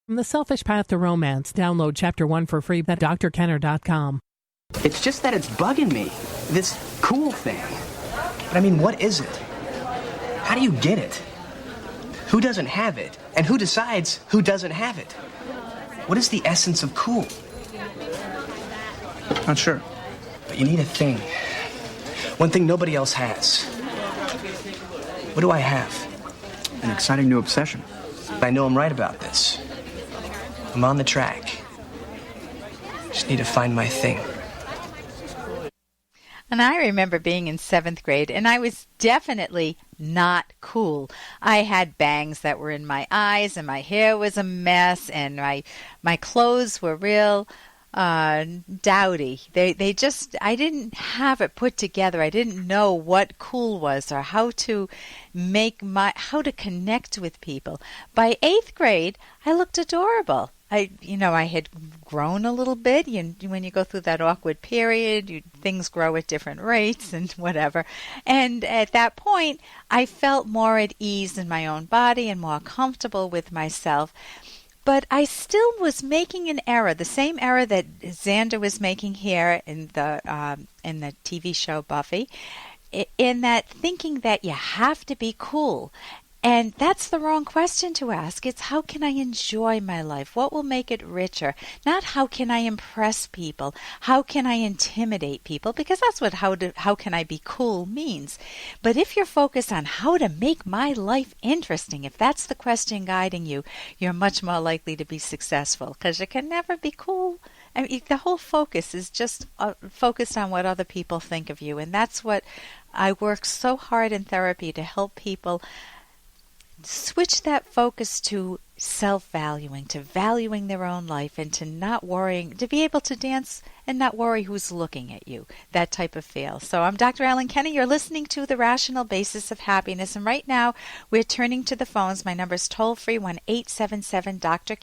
From The Selfish Path to Romance, download Chapter 1 for free at drkenner.com. It's just that it's bugging me, this cool thing. But I mean, what is it? How do you get it? Who doesn't have it? And who decides who doesn't have it? What is the essence of cool? Not sure. But you need a thing. One thing nobody else has. What do I have? An exciting new obsession. I know I'm right about this. I'm on the track. Just need to find my thing. And I remember being in 7th grade, and I was definitely not cool. I had bangs that were in my eyes, and my hair was a mess, and my clothes were real dowdy. I didn't have it put together. I didn't know what cool was or how to connect with people. By 8th grade, I looked adorable. I had grown a little bit. When you go through that awkward period, things grow at different rates and whatever. And at that point, I felt more at ease in my own body and more comfortable with myself. But I still was making an error, the same error that Xander was making here in the TV show Buffy, in that thinking that you have to be cool. And that's the wrong question to ask. It's how can I enjoy my life? What will make it richer? Not how can I impress people? How can I intimidate people? Because that's what how can I be cool means. But if you're focused on how to make my life interesting, if that's the question guiding you, you're much more likely to be successful because you can never be cool. I mean, the whole focus is just focused on what other people think of you. And that's what I work so hard in therapy to help people switch that focus to self-valuing, to valuing their own life, and to not worrying, to be able to dance and not worry who's looking at you, that type of feel. So I'm Dr. Ellen Kenny. You're listening to The Rational Basis of Happiness. And right now, we're turning to the phones. My number is toll-free, 1-877-Dr.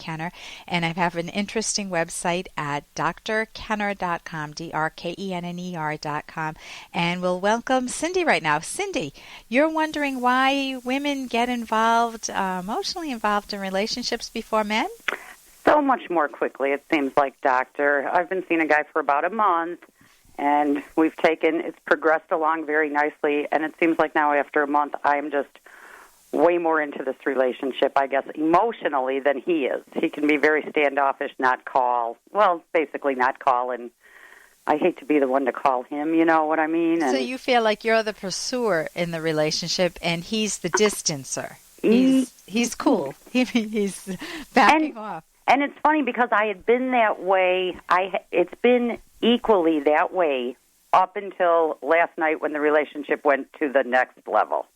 And I have an interesting website at drkenner.com, drkenner.com. And we'll welcome Cindy right now. Cindy, you're wondering why women get involved, emotionally involved in relationships before men? So much more quickly, it seems like, Doctor. I've been seeing a guy for about a month, and it's progressed along very nicely, and it seems like now after a month, I'm just way more into this relationship, I guess, emotionally than he is. He can be very standoffish, basically not call, and I hate to be the one to call him, you know what I mean? So you feel like you're the pursuer in the relationship, and he's the distancer. He's cool. He's backing off. And it's funny because I had been that way. It's been equally that way up until last night when the relationship went to the next level.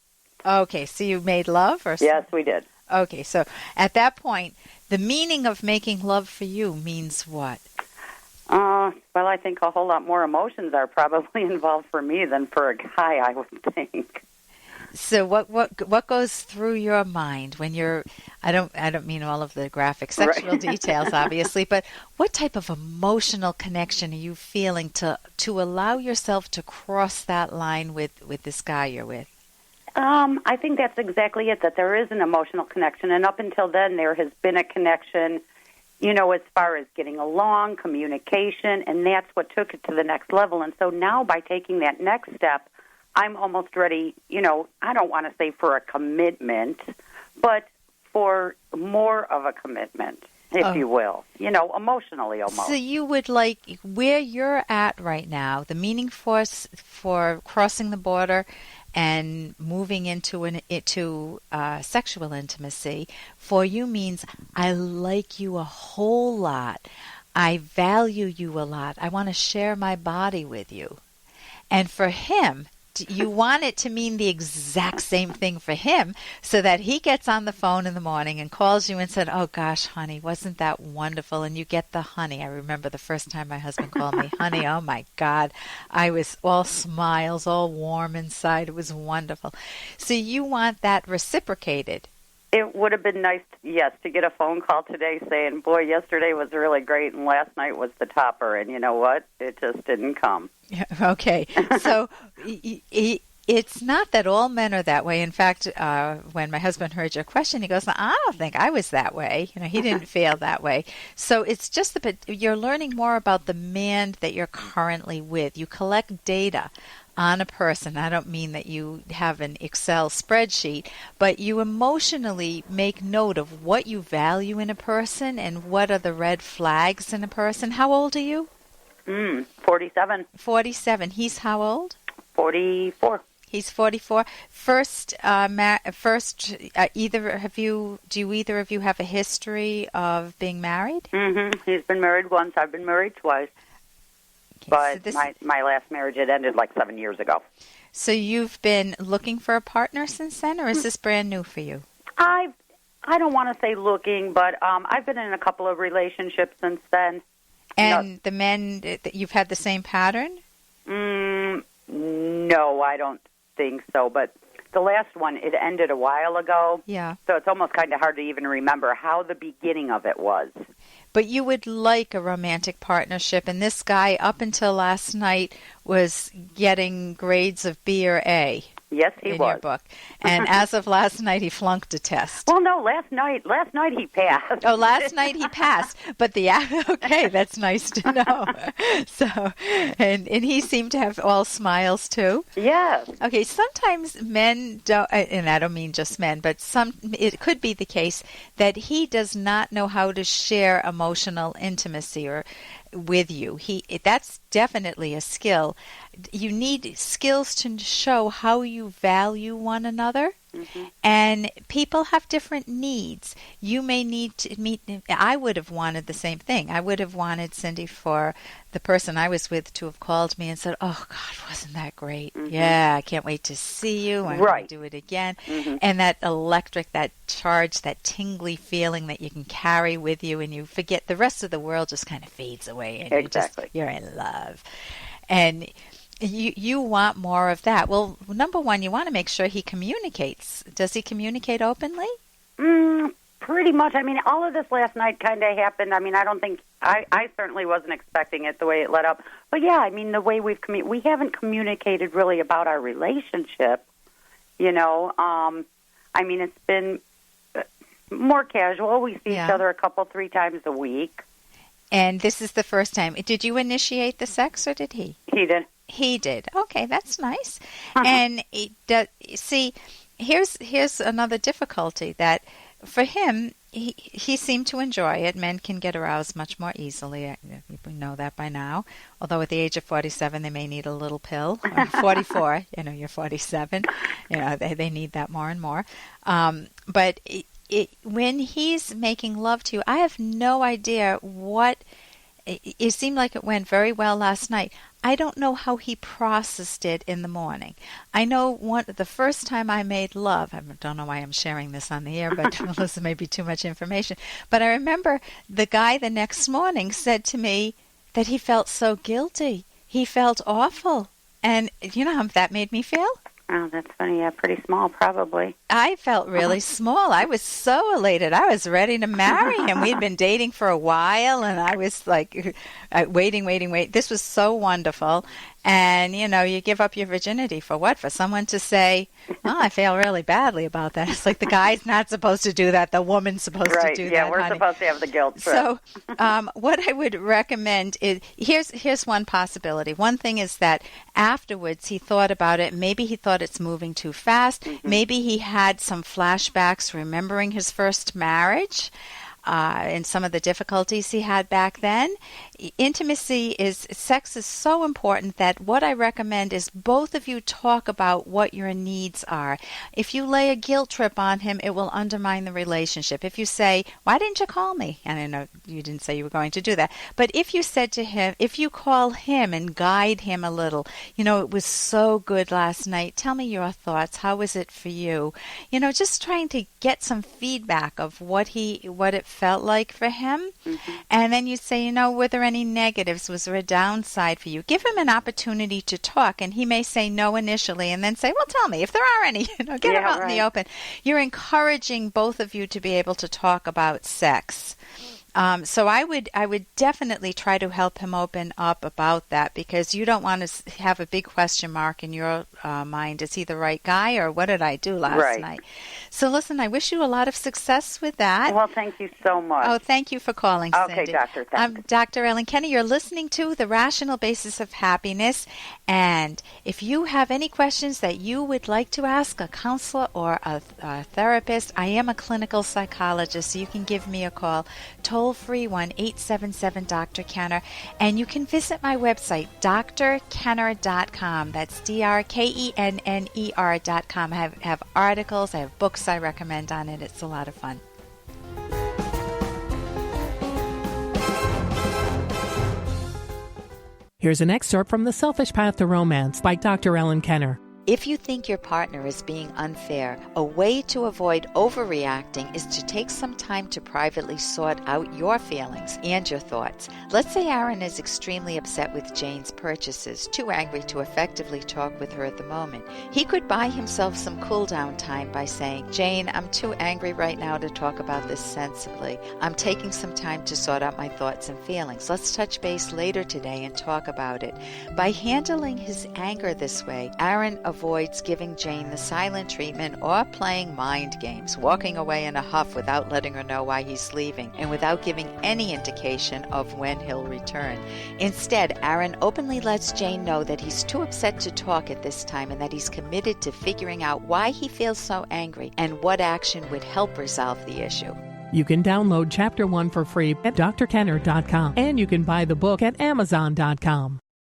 Okay, so you made love? Yes, we did. Okay, so at that point, the meaning of making love for you means what? Well, I think a whole lot more emotions are probably involved for me than for a guy, I would think. So what goes through your mind when you're? I don't mean all of the graphic sexual details, obviously, but what type of emotional connection are you feeling to allow yourself to cross that line with this guy you're with? I think that's exactly it. That there is an emotional connection, and up until then, there has been a connection. As far as getting along, communication, and that's what took it to the next level. And so now, by taking that next step, I'm almost ready, I don't want to say for a commitment, but for more of a commitment, if you will, emotionally almost. So you would like where you're at right now, the meaning for crossing the border and moving into sexual intimacy for you means I like you a whole lot. I value you a lot. I want to share my body with you. And for him, you want it to mean the exact same thing for him so that he gets on the phone in the morning and calls you and said, oh, gosh, honey, wasn't that wonderful? And you get the honey. I remember the first time my husband called me honey. Oh, my God. I was all smiles, all warm inside. It was wonderful. So you want that reciprocated. It would have been nice, yes, to get a phone call today saying, boy, yesterday was really great and last night was the topper. And you know what? It just didn't come. Okay. So It's not that all men are that way. In fact, when my husband heard your question, he goes, I don't think I was that way. He didn't feel that way. So it's just that you're learning more about the man that you're currently with. You collect data on a person. I don't mean that you have an Excel spreadsheet, but you emotionally make note of what you value in a person and what are the red flags in a person. How old are you? 47. 47. He's how old? 44. He's 44. Do either of you have a history of being married? Mm-hmm. He's been married once. I've been married twice. Okay, but my last marriage had ended like 7 years ago. So you've been looking for a partner since then, or is this brand new for you? I don't want to say looking, but I've been in a couple of relationships since then. And the men, you've had the same pattern? No, I don't think so. But the last one, it ended a while ago. Yeah. So it's almost kind of hard to even remember how the beginning of it was. But you would like a romantic partnership, and this guy, up until last night, was getting grades of B or A. Yes, he in was. Your book. And as of last night, he flunked a test. Well, no, last night he passed. Oh, last night he passed. But okay, that's nice to know. So, and he seemed to have all smiles too. Yes. Okay, sometimes men don't, and I don't mean just men, but it could be the case that he does not know how to share emotional intimacy with you. That's definitely a skill. You need skills to show how you value one another. Mm-hmm. And people have different needs. You may need to meet. I would have wanted the same thing. I would have wanted, Cindy, for the person I was with to have called me and said, "Oh God, wasn't that great? Mm-hmm. Yeah, I can't wait to see you. I'm going to do it again." Mm-hmm. And that electric, that charge, that tingly feeling that you can carry with you, and you forget the rest of the world just kind of fades away, and exactly. you're in love, and you want more of that. Well, number one, you want to make sure he communicates. Does he communicate openly? Pretty much. I mean, all of this last night kind of happened. I mean, I don't think I certainly wasn't expecting it the way it led up. But yeah, I mean, the way we haven't communicated really about our relationship. I mean, it's been more casual. We see each other 3 times a week. And this is the first time. Did you initiate the sex, or did he? He did. He did. Okay, that's nice. And see, here's another difficulty that for him, he seemed to enjoy it. Men can get aroused much more easily. We know that by now. Although at the age of 47, they may need a little pill. Or 44, you're 47. They need that more and more. But when he's making love to you, I have no idea what. It seemed like it went very well last night. I don't know how he processed it in the morning. I know the first time I made love, I don't know why I'm sharing this on the air, but this may be too much information. But I remember the guy the next morning said to me that he felt so guilty. He felt awful. And you know how that made me feel? Oh, that's funny. Yeah, pretty small, probably. I felt really small. I was so elated. I was ready to marry him. We'd been dating for a while, and I was like waiting. This was so wonderful. And, you give up your virginity for what? For someone to say, "Oh, I feel really badly about that." It's like the guy's not supposed to do that. The woman's supposed to do that. Yeah, we're supposed to have the guilt trip. So what I would recommend is, here's one possibility. One thing is that afterwards he thought about it. Maybe he thought it's moving too fast. Mm-hmm. Maybe he had some flashbacks remembering his first marriage. And some of the difficulties he had back then. Sex is so important that what I recommend is both of you talk about what your needs are. If you lay a guilt trip on him, it will undermine the relationship. If you say, "Why didn't you call me?" And I know you didn't say you were going to do that. But if you said to him, if you call him and guide him a little, "It was so good last night. Tell me your thoughts. How was it for you?" Just trying to get some feedback of what it felt like for him. Mm-hmm. And then you say, were there any negatives? Was there a downside for you? Give him an opportunity to talk, and he may say no initially and then say, "Well, tell me if there are any." Get him out in the open. You're encouraging both of you to be able to talk about sex. So I would definitely try to help him open up about that, because you don't want to have a big question mark in your mind. Is he the right guy, or what did I do last night? So listen, I wish you a lot of success with that. Well, thank you so much. Oh, thank you for calling, Cindy. Okay, Doctor, thanks. I'm Dr. Ellen Kenny. You're listening to The Rational Basis of Happiness. And if you have any questions that you would like to ask a counselor or a therapist, I am a clinical psychologist, so you can give me a call, toll-free 1-877-Dr. And you can visit my website, drkenner.com. That's drkenner.com. I have articles, I have books I recommend on it. It's a lot of fun. Here's an excerpt from The Selfish Path to Romance by Dr. Ellen Kenner. If you think your partner is being unfair, a way to avoid overreacting is to take some time to privately sort out your feelings and your thoughts. Let's say Aaron is extremely upset with Jane's purchases, too angry to effectively talk with her at the moment. He could buy himself some cool-down time by saying, "Jane, I'm too angry right now to talk about this sensibly. I'm taking some time to sort out my thoughts and feelings. Let's touch base later today and talk about it." By handling his anger this way, Aaron avoids giving Jane the silent treatment or playing mind games, walking away in a huff without letting her know why he's leaving and without giving any indication of when he'll return. Instead, Aaron openly lets Jane know that he's too upset to talk at this time and that he's committed to figuring out why he feels so angry and what action would help resolve the issue. You can download Chapter 1 for free at drkenner.com, and you can buy the book at amazon.com.